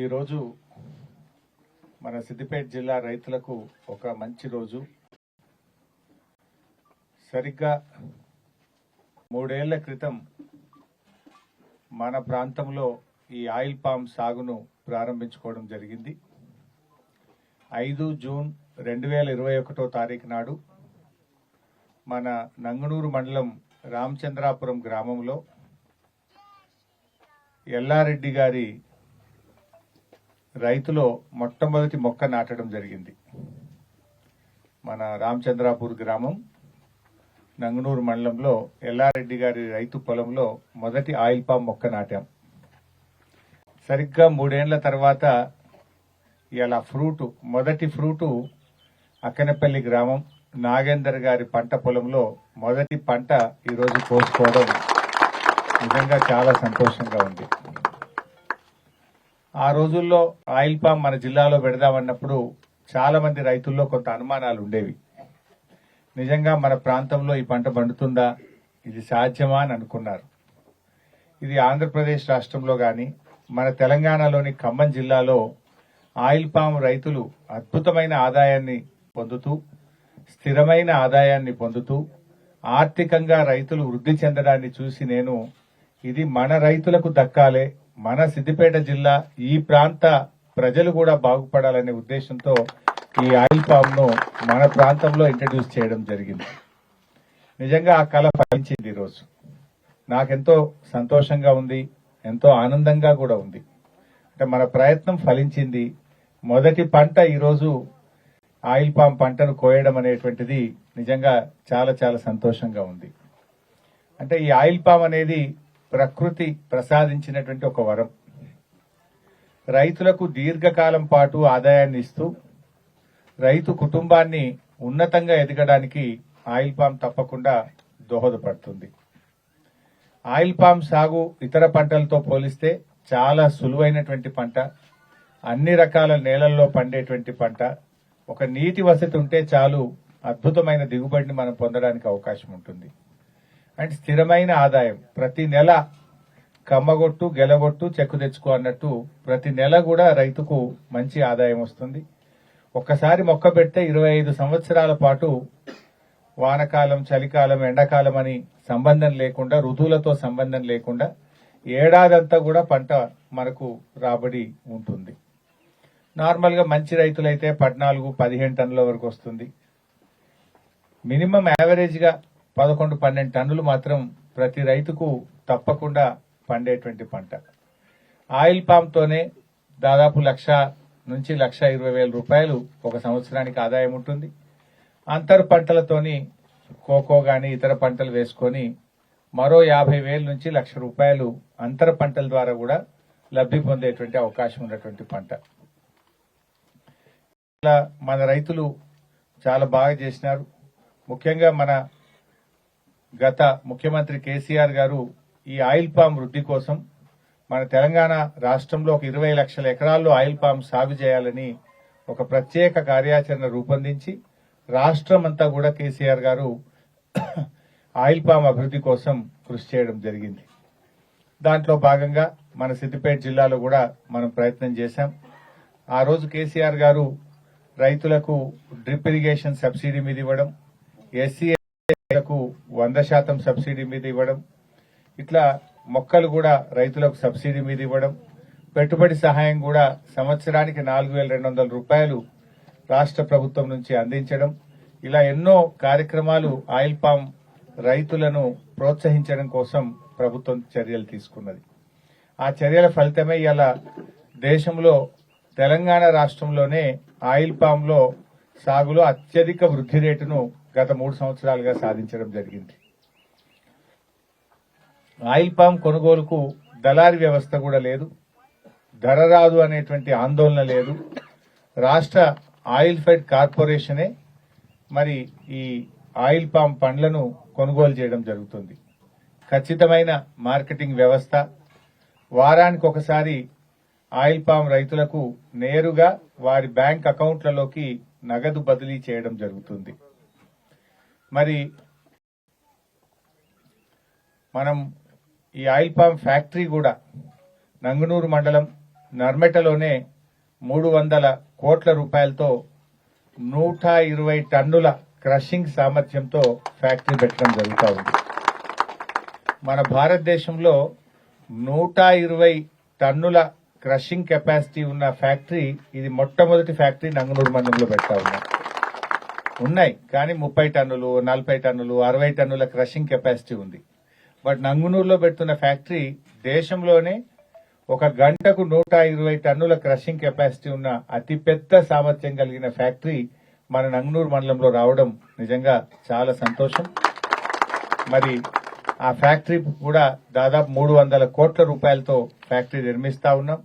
ఈరోజు మన సిద్దిపేట జిల్లా రైతులకు ఒక మంచి రోజు. సరిగ్గా 3 ఏళ్ల క్రితం మన ప్రాంతంలో ఈ ఆయిల్ పామ్ సాగును ప్రారంభించుకోవడం జరిగింది. 5 జూన్ 2021 తారీఖు నాడు మన నంగునూరు మండలం రామచంద్రాపురం గ్రామంలో ఎల్లారెడ్డి గారి రైతులో మొట్టమొదటి మొక్క నాటడం జరిగింది. మన రామచంద్రాపూర్ గ్రామం నంగునూరు మండలంలో ఎల్లారెడ్డి గారి రైతు పొలంలో మొదటి ఆయిల్ పామ్ మొక్క నాటాం. సరిగ్గా 3 ఏళ్ల తర్వాత ఇలా మొదటి ఫ్రూటు అక్కనపల్లి గ్రామం నాగేందర్ గారి పంట పొలంలో మొదటి పంట ఈరోజు కోసుకోవడం నిజంగా చాలా సంతోషంగా ఉంది. ఆ రోజుల్లో ఆయిల్ పామ్ మన జిల్లాలో పెడదామన్నప్పుడు చాలా మంది రైతుల్లో కొంత అనుమానాలు ఉండేవి. నిజంగా మన ప్రాంతంలో ఈ పంట పండుతుందా, ఇది సాధ్యమా అని అనుకున్నారు. ఇది ఆంధ్రప్రదేశ్ రాష్ట్రంలో గాని మన తెలంగాణలోని ఖమ్మం జిల్లాలో ఆయిల్ పామ్ రైతులు అద్భుతమైన ఆదాయాన్ని పొందుతూ, స్థిరమైన ఆదాయాన్ని పొందుతూ, ఆర్థికంగా రైతులు వృద్ధి చెందడాన్ని చూసి నేను ఇది మన రైతులకు దక్కాలే, మన సిద్దిపేట జిల్లా ఈ ప్రాంత ప్రజలు కూడా బాగుపడాలనే ఉద్దేశంతో ఈ ఆయిల్ పామ్ ను మన ప్రాంతంలో ఇంట్రడ్యూస్ చేయడం జరిగింది. నిజంగా ఆ కళ ఫలించింది. ఈరోజు నాకెంతో సంతోషంగా ఉంది, ఎంతో ఆనందంగా కూడా ఉంది. అంటే మన ప్రయత్నం ఫలించింది. మొదటి పంట ఈరోజు ఆయిల్ పామ్ పంటను కోయడం అనేటువంటిది నిజంగా చాలా చాలా సంతోషంగా ఉంది. అంటే ఈ ఆయిల్ పామ్ అనేది ప్రకృతి ప్రసాదించినటువంటి ఒక వరం. రైతులకు దీర్ఘకాలం పాటు ఆదాయాన్ని ఇస్తూ రైతు కుటుంబాన్ని ఉన్నతంగా ఎదగడానికి ఆయిల్ పామ్ తప్పకుండా దోహదపడుతుంది. ఆయిల్ పామ్ సాగు ఇతర పంటలతో పోలిస్తే చాలా సులువైనటువంటి పంట. అన్ని రకాల నేలల్లో పండేటువంటి పంట. ఒక నీటి వసతి ఉంటే చాలు అద్భుతమైన దిగుబడిని మనం పొందడానికి అవకాశం ఉంటుంది. అండ్ స్థిరమైన ఆదాయం. ప్రతి నెల కమ్మగొట్టు గెలగొట్టు చెక్కు తెచ్చుకో అన్నట్టు ప్రతి నెల కూడా రైతుకు మంచి ఆదాయం వస్తుంది. ఒక్కసారి మొక్క పెడితే 25 సంవత్సరాల పాటు వానకాలం, చలికాలం, ఎండాకాలం అని సంబంధం లేకుండా, ఋతువులతో సంబంధం లేకుండా ఏడాదంతా కూడా పంట మనకు రాబడి ఉంటుంది. నార్మల్ గా మంచి రైతులైతే 14-15 టన్నుల వరకు వస్తుంది. మినిమం యావరేజ్ గా 11-12 టన్నులు మాత్రం ప్రతి రైతుకు తప్పకుండా పండేటువంటి పంట. ఆయిల్ పామ్ తోనే దాదాపు 1,00,000 నుంచి 1,20,000 రూపాయలు ఒక సంవత్సరానికి ఆదాయం ఉంటుంది. అంతర పంటలతోని కోకో గాని ఇతర పంటలు వేసుకొని మరో 50,000 నుంచి 1,00,000 రూపాయలు అంతర పంటల ద్వారా కూడా లబ్ధి పొందేటువంటి అవకాశం ఉన్నటువంటి పంట. ఇలా మన రైతులు చాలా బాగా చేసినారు. ముఖ్యంగా మన గత ముఖ్యమంత్రి కేసీఆర్ గారు ఈ ఆయిల్ పామ్ వృద్ధి కోసం మన తెలంగాణ రాష్ట్రంలో ఒక 20 లక్షల ఎకరాల్లో ఆయిల్ పామ్ సాగు చేయాలని ఒక ప్రత్యేక కార్యాచరణ రూపొందించి రాష్ట్రం అంతా కూడా కేసీఆర్ గారు ఆయిల్ పామ్ అభివృద్ధి కోసం కృషి చేయడం జరిగింది. దాంట్లో భాగంగా మన సిద్దిపేట జిల్లాలో కూడా మనం ప్రయత్నం చేశాం. ఆ రోజు కేసీఆర్ గారు రైతులకు డ్రిప్ ఇరిగేషన్ సబ్సిడీ మీద ఇవ్వడం, ఎస్సీ కు 100% సబ్సిడీ మీద ఇవ్వడం, ఇట్లా మొక్కలు కూడా రైతులకు సబ్సిడీ మీద ఇవ్వడం, పెట్టుబడి సహాయం కూడా సంవత్సరానికి 4,200 రూపాయలు రాష్ట్ర ప్రభుత్వం నుంచి అందించడం, ఇలా ఎన్నో కార్యక్రమాలు ఆయిల్ పామ్ రైతులను ప్రోత్సహించడం కోసం ప్రభుత్వం చర్యలు తీసుకున్నది. ఆ చర్యల ఫలితమే ఇలా దేశంలో తెలంగాణ రాష్ట్రంలోనే ఆయిల్ పామ్ లో సాగులో అత్యధిక వృద్ధి రేటును గత 3 సంవత్సరాలుగా సాధించడం జరిగింది. ఆయిల్ పామ్ కొనుగోలుకు దళారీ వ్యవస్థ కూడా లేదు, ధర రాదు అనేటువంటి ఆందోళన లేదు. రాష్ట్ర ఆయిల్ ఫెడ్ కార్పొరేషనే మరి ఈ ఆయిల్ పామ్ పండ్లను కొనుగోలు చేయడం జరుగుతుంది. ఖచ్చితమైన మార్కెటింగ్ వ్యవస్థ. వారానికి ఒకసారి ఆయిల్ పామ్ రైతులకు నేరుగా వారి బ్యాంక్ అకౌంట్లలోకి నగదు బదిలీ చేయడం జరుగుతుంది. మరి మనం ఈ ఆయిల్ పామ్ ఫ్యాక్టరీ కూడా నంగునూరు మండలం నర్మెటలోనే 300 కోట్ల రూపాయలతో 120 టన్నుల క్రషింగ్ సామర్థ్యంతో ఫ్యాక్టరీ పెట్టడం జరుగుతూ ఉంది. మన భారతదేశంలో 120 టన్నుల క్రషింగ్ కెపాసిటీ ఉన్న ఫ్యాక్టరీ ఇది మొట్టమొదటి ఫ్యాక్టరీ నంగనూరు మండలంలో పెడతా ఉన్నాయి. కానీ 30 టన్నులు, 40 టన్నులు, 60 టన్నుల క్రషింగ్ కెపాసిటీ ఉంది. బట్ నంగనూరులో పెడుతున్న ఫ్యాక్టరీ దేశంలోనే ఒక గంటకు 120 టన్నుల క్రషింగ్ కెపాసిటీ ఉన్న అతిపెద్ద సామర్థ్యం కలిగిన ఫ్యాక్టరీ మన నంగనూరు మండలంలో రావడం నిజంగా చాలా సంతోషం. మరి ఆ ఫ్యాక్టరీ కూడా దాదాపు 300 కోట్ల రూపాయలతో ఫ్యాక్టరీ నిర్మిస్తా ఉన్నాం.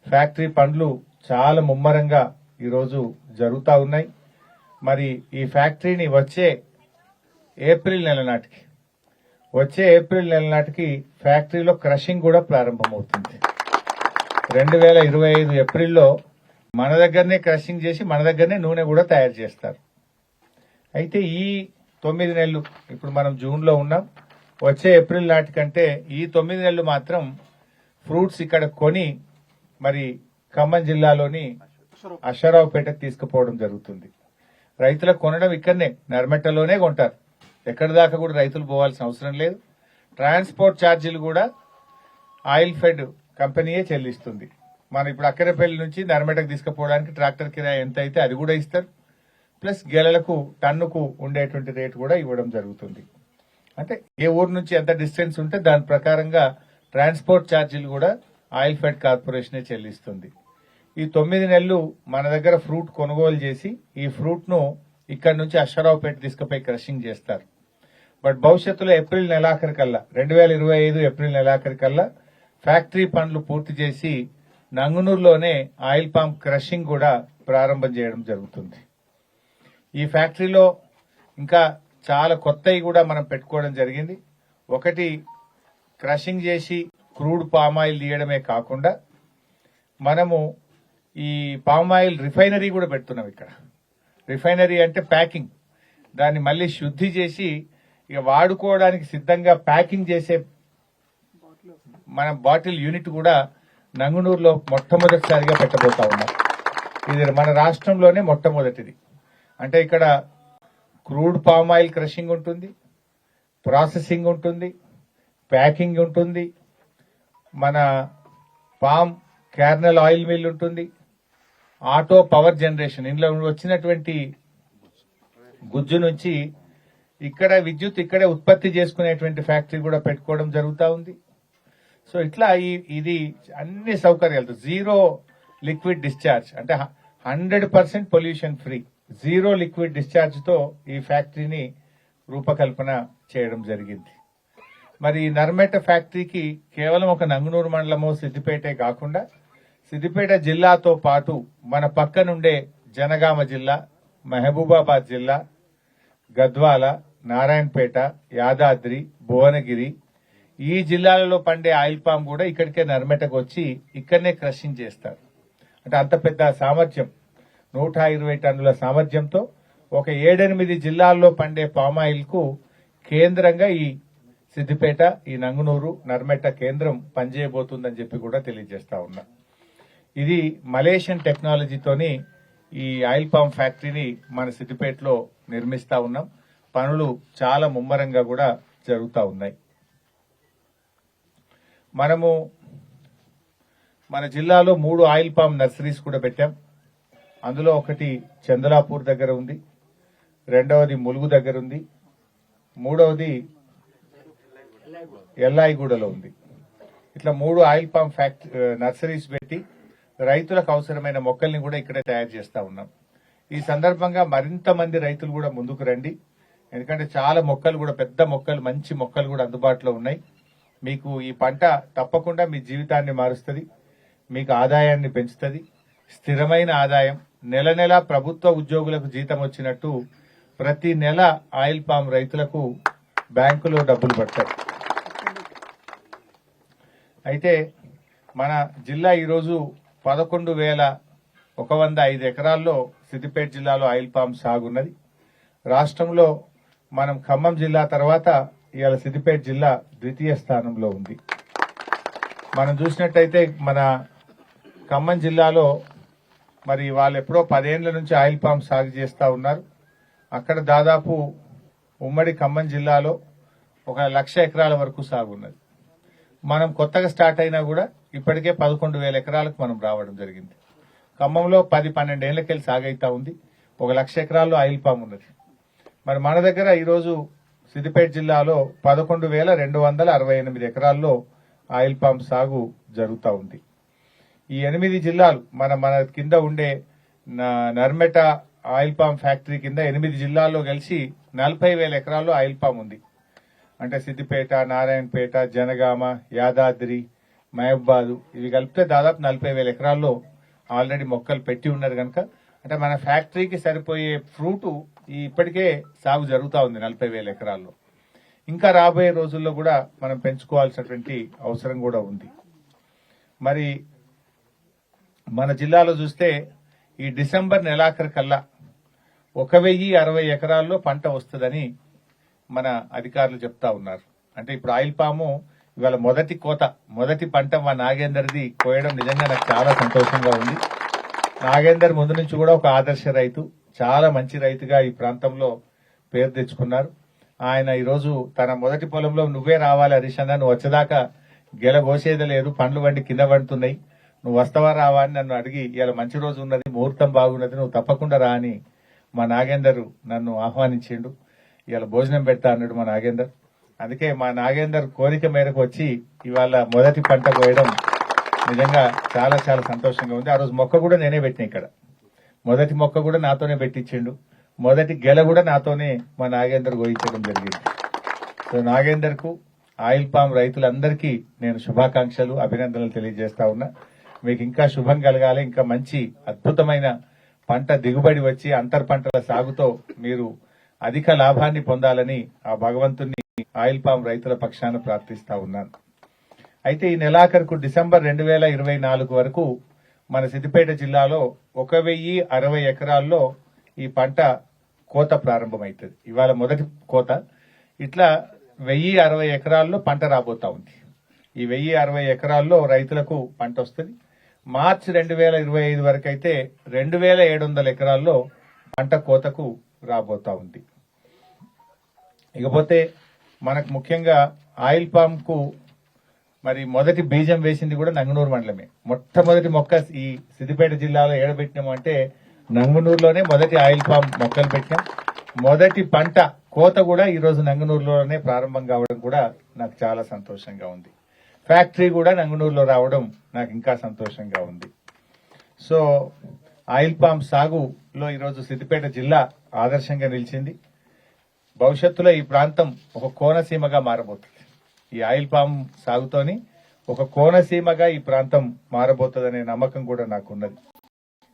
ఫ్యాక్టరీ పనులు చాలా ముమ్మరంగా ఈరోజు జరుగుతూ ఉన్నాయి. మరి ఈ ఫ్యాక్టరీని వచ్చే ఏప్రిల్ నెల నాటికి ఫ్యాక్టరీలో క్రషింగ్ కూడా ప్రారంభమవుతుంది. 2025 ఏప్రిల్లో మన దగ్గరనే క్రషింగ్ చేసి మన దగ్గరనే నూనె కూడా తయారు చేస్తారు. అయితే ఈ 9 నెలలు, ఇప్పుడు మనం జూన్లో ఉన్నాం, వచ్చే ఏప్రిల్ నాటికంటే ఈ 9 నెలలు మాత్రం ఫ్రూట్స్ ఇక్కడ కొని మరి ఖమ్మం జిల్లాలోని అశ్వరావుపేటకు తీసుకుపోవడం జరుగుతుంది. రైతులకు కొనడం ఇక్కడనే నర్మెట్టలోనే కొంటారు. ఎక్కడి దాకా కూడా రైతులు పోవాల్సిన అవసరం లేదు. ట్రాన్స్పోర్ట్ ఛార్జీలు కూడా ఆయిల్ ఫెడ్ కంపెనీయే చెల్లిస్తుంది. మనం ఇప్పుడు అక్కరపల్లి నుంచి నర్మెటకు తీసుకుపోవడానికి ట్రాక్టర్ కిరాయి ఎంత అయితే అది కూడా ఇస్తారు. ప్లస్ గెలలకు టన్నుకు ఉండేటువంటి రేటు కూడా ఇవ్వడం జరుగుతుంది. అంటే ఏ ఊరు నుంచి ఎంత డిస్టెన్స్ ఉంటే దాని ప్రకారంగా ట్రాన్స్పోర్ట్ ఛార్జీలు కూడా ఆయిల్ ఫెడ్ కార్పొరేషనే చెల్లిస్తుంది. ఈ 9 నెలలు మన దగ్గర ఫ్రూట్ కొనుగోలు చేసి ఈ ఫ్రూట్ ను ఇక్కడ నుంచి అశ్వరావుపేట తీసుకుపోయి క్రషింగ్ చేస్తారు. బట్ భవిష్యత్తులో ఏప్రిల్ నెలాఖరికల్లా 2025 ఏప్రిల్ నెలాఖరికల్లా ఫ్యాక్టరీ పనులు పూర్తి చేసి నంగనూరులోనే ఆయిల్ పామ్ క్రషింగ్ కూడా ప్రారంభం చేయడం జరుగుతుంది. ఈ ఫ్యాక్టరీలో ఇంకా చాలా కొత్తవి కూడా మనం పెట్టుకోవడం జరిగింది. ఒకటి, క్రషింగ్ చేసి క్రూడ్ పామ్ ఆయిల్ తీయడమే కాకుండా మనము ఈ పామ్ ఆయిల్ రిఫైనరీ కూడా పెడుతున్నాం ఇక్కడ. రిఫైనరీ అంటే ప్యాకింగ్, దాన్ని మళ్ళీ శుద్ధి చేసి ఇక వాడుకోవడానికి సిద్ధంగా ప్యాకింగ్ చేసే మన బాటిల్ యూనిట్ కూడా నంగనూరులో మొట్టమొదటిసారిగా పెట్టబోతా ఉన్నాం. ఇది మన రాష్ట్రంలోనే మొట్టమొదటిది. అంటే ఇక్కడ క్రూడ్ పామ్ ఆయిల్ క్రషింగ్ ఉంటుంది, ప్రాసెసింగ్ ఉంటుంది, ప్యాకింగ్ ఉంటుంది, మన పామ్ క్యార్నల్ ఆయిల్ మిల్ ఉంటుంది, ఆటో పవర్ జనరేషన్, ఇందులో వచ్చినటువంటి గుజ్జు నుంచి ఇక్కడ విద్యుత్ ఇక్కడే ఉత్పత్తి చేసుకునేటువంటి ఫ్యాక్టరీ కూడా పెట్టుకోవడం జరుగుతూ ఉంది. సో ఇట్లా ఇది అన్ని సౌకర్యాలతో జీరో లిక్విడ్ డిశ్చార్జ్, అంటే 100% pollution free, zero liquid discharge తో ఈ ఫ్యాక్టరీని రూపకల్పన చేయడం జరిగింది. మరి ఈ నర్మెట ఫ్యాక్టరీకి కేవలం ఒక నంగనూరు మండలమో సిద్దిపేటే కాకుండా సిద్దిపేట జిల్లాతో పాటు మన పక్కనుండే జనగామ జిల్లా, మహబూబాబాద్ జిల్లా, గద్వాల, నారాయణపేట, యాదాద్రి, భువనగిరి ఈ జిల్లాలలో పండే ఆయిల్ పామ్ కూడా ఇక్కడికే నర్మెటకు వచ్చి ఇక్కడనే క్రషింగ్ చేస్తారు. అంటే అంత పెద్ద సామర్థ్యం, 120 టన్నుల సామర్థ్యంతో ఒక 7-8 జిల్లాల్లో పండే పామ్ ఆయిల్ కు కేంద్రంగా ఈ సిద్దిపేట, ఈ నంగనూరు, నర్మెట కేంద్రం పనిచేయబోతుందని చెప్పి కూడా తెలియజేస్తా ఉన్నా. ఇది మలేషియన్ టెక్నాలజీతోని ఈ ఆయిల్ పామ్ ఫ్యాక్టరీని మన సిద్దిపేటలో నిర్మిస్తా ఉన్నాం. పనులు చాలా ముమ్మరంగా కూడా జరుగుతూ ఉన్నాయి. మనము మన జిల్లాలో 3 ఆయిల్ పామ్ నర్సరీస్ కూడా పెట్టాం. అందులో ఒకటి చందలాపూర్ దగ్గర ఉంది, రెండవది ములుగు దగ్గర ఉంది, మూడవది ఎల్లాయిగూడలో ఉంది. ఇట్లా 3 ఆయిల్ పామ్ నర్సరీస్ పెట్టి రైతులకు అవసరమైన మొక్కల్ని కూడా ఇక్కడే తయారు చేస్తా ఉన్నాం. ఈ సందర్భంగా మరింత మంది రైతులు కూడా ముందుకు రండి. ఎందుకంటే చాలా మొక్కలు కూడా, పెద్ద మొక్కలు, మంచి మొక్కలు కూడా అందుబాటులో ఉన్నాయి. మీకు ఈ పంట తప్పకుండా మీ జీవితాన్ని మారుస్తుంది, మీకు ఆదాయాన్ని పెంచుతుంది. స్థిరమైన ఆదాయం, నెల నెల ప్రభుత్వ ఉద్యోగులకు జీతం వచ్చినట్టు ప్రతి నెల ఆయిల్ పామ్ రైతులకు బ్యాంకులో డబ్బులు పడతాయి. అయితే మన జిల్లా ఈరోజు 11,105 ఎకరాల్లో సిద్దిపేట జిల్లాలో ఆయిల్ పామ్ సాగున్నది. రాష్ట్రంలో మనం ఖమ్మం జిల్లా తర్వాత ఇవాళ సిద్దిపేట జిల్లా ద్వితీయ స్థానంలో ఉంది. మనం చూసినట్టయితే మన ఖమ్మం జిల్లాలో మరి వాళ్ళు ఎప్పుడో 10 ఏళ్ల నుంచి ఆయిల్ పామ్ సాగు చేస్తూ ఉన్నారు. అక్కడ దాదాపు ఉమ్మడి ఖమ్మం జిల్లాలో 1,00,000 ఎకరాల వరకు సాగు ఉన్నది. మనం కొత్తగా స్టార్ట్ అయినా కూడా ఇప్పటికే 11,000 ఎకరాలకు మనం రావడం జరిగింది. ఖమ్మంలో 10-12 ఏళ్లకెళ్ళి సాగైతా ఉంది. 1,00,000 ఎకరాల్లో ఆయిల్ పామ్ ఉన్నది. మరి మన దగ్గర ఈరోజు సిద్దిపేట జిల్లాలో 11,268 ఎకరాల్లో ఆయిల్ పామ్ సాగు జరుగుతూ ఉంది. ఈ 8 జిల్లాలు మన కింద ఉండే నర్మెట ఆయిల్ పామ్ ఫ్యాక్టరీ కింద 8 జిల్లాల్లో కలిసి 40,000 ఎకరాల్లో ఆయిల్ పామ్ ఉంది. అంటే సిద్దిపేట, నారాయణపేట, జనగామ, యాదాద్రి, మహబూబాద్ ఇవి కలిపితే దాదాపు 40,000 ఎకరాల్లో ఆల్రెడీ మొక్కలు పెట్టి ఉన్నారు కనుక అంటే మన ఫ్యాక్టరీకి సరిపోయే ఫ్రూట్ ఇప్పటికే సాగు జరుగుతూ ఉంది 40,000 ఎకరాల్లో. ఇంకా రాబోయే రోజుల్లో కూడా మనం పెంచుకోవాల్సినటువంటి అవసరం కూడా ఉంది. మరి మన జిల్లాలో చూస్తే ఈ డిసెంబర్ నెలాఖరు కల్లా 1,060 ఎకరాల్లో పంట వస్తుందని మన అధికారులు చెప్తా ఉన్నారు. అంటే ఇప్పుడు ఆయిల్ పాము ఇవాళ మొదటి పంట మా నాగేందర్ది కోయడం నిజంగా నాకు చాలా సంతోషంగా ఉంది. నాగేందర్ ముందు నుంచి కూడా ఒక ఆదర్శ రైతు, చాలా మంచి రైతుగా ఈ ప్రాంతంలో పేరు తెచ్చుకున్నారు. ఆయన ఈరోజు తన మొదటి పొలంలో నువ్వే రావాలి హరీష్ అన్న, నువ్వు వచ్చేదాకా గెలగోసేది లేదు, పండ్లు వండి కింద పడుతున్నాయి, నువ్వు వస్తావా రావా అని నన్ను అడిగి ఇవాళ మంచి రోజు ఉన్నది, ముహూర్తం బాగున్నది, నువ్వు తప్పకుండా రా అని మా నాగేందర్ నన్ను ఆహ్వానించిండు. ఇవాళ భోజనం పెడతా అన్నాడు మా నాగేందర్. అందుకే మా నాగేందర్ కోరిక మేరకు వచ్చి ఇవాళ మొదటి పంట కోయడం నిజంగా చాలా చాలా సంతోషంగా ఉంది. ఆ రోజు మొక్క కూడా నేనే పెట్టిన, ఇక్కడ మొదటి మొక్క కూడా నాతోనే పెట్టించిండు, మొదటి గెల కూడా నాతోనే మా నాగేందర్ కోయించడం జరిగింది. సో నాగేందర్ కు ఆయిల్ పామ్ రైతులందరికీ నేను శుభాకాంక్షలు, అభినందనలు తెలియజేస్తా ఉన్నా. మీకు ఇంకా శుభం కలగాలి, ఇంకా మంచి అద్భుతమైన పంట దిగుబడి వచ్చి అంతర్ పంటల సాగుతో మీరు అధిక లాభాన్ని పొందాలని ఆ భగవంతుని ఆయిల్ పామ్ రైతుల పక్షాన ప్రార్థిస్తా ఉన్నాను. అయితే ఈ నెలాఖరుకు డిసెంబర్ 2024 వరకు మన సిద్దిపేట జిల్లాలో 1,060 ఎకరాల్లో ఈ పంట కోత ప్రారంభమవుతుంది. ఇవాళ మొదటి కోత. ఇట్లా 1,060 ఎకరాల్లో పంట రాబోతా ఉంది. ఈ 1,060 ఎకరాల్లో రైతులకు పంట వస్తుంది. మార్చి 2025 వరకు అయితే 2,700 ఎకరాల్లో పంట కోతకు రాబోతా ఉంది. ఇకపోతే మనకు ముఖ్యంగా ఆయిల్ పామ్ కు మరి మొదటి బీజం వేసింది కూడా నంగనూరు మండలమే. మొట్టమొదటి మొక్క ఈ సిద్దిపేట జిల్లాలో ఏడబెట్టినాము అంటే నంగనూరులోనే మొదటి ఆయిల్ పామ్ మొక్కలు పెట్టినాం. మొదటి పంట కోత కూడా ఈ రోజు నంగనూరులోనే ప్రారంభం కావడం కూడా నాకు చాలా సంతోషంగా ఉంది. ఫ్యాక్టరీ కూడా నంగనూరులో రావడం నాకు ఇంకా సంతోషంగా ఉంది. సో ఆయిల్ పామ్ సాగులో ఈరోజు సిద్దిపేట జిల్లా ఆదర్శంగా నిలిచింది. భవిష్యత్తులో ఈ ప్రాంతం ఒక కోనసీమగా మారబోతుంది. ఈ ఆయిల్ పామ్ సాగుతోని ఒక కోనసీమగా ఈ ప్రాంతం మారబోతుందనే నమ్మకం కూడా నాకున్నది.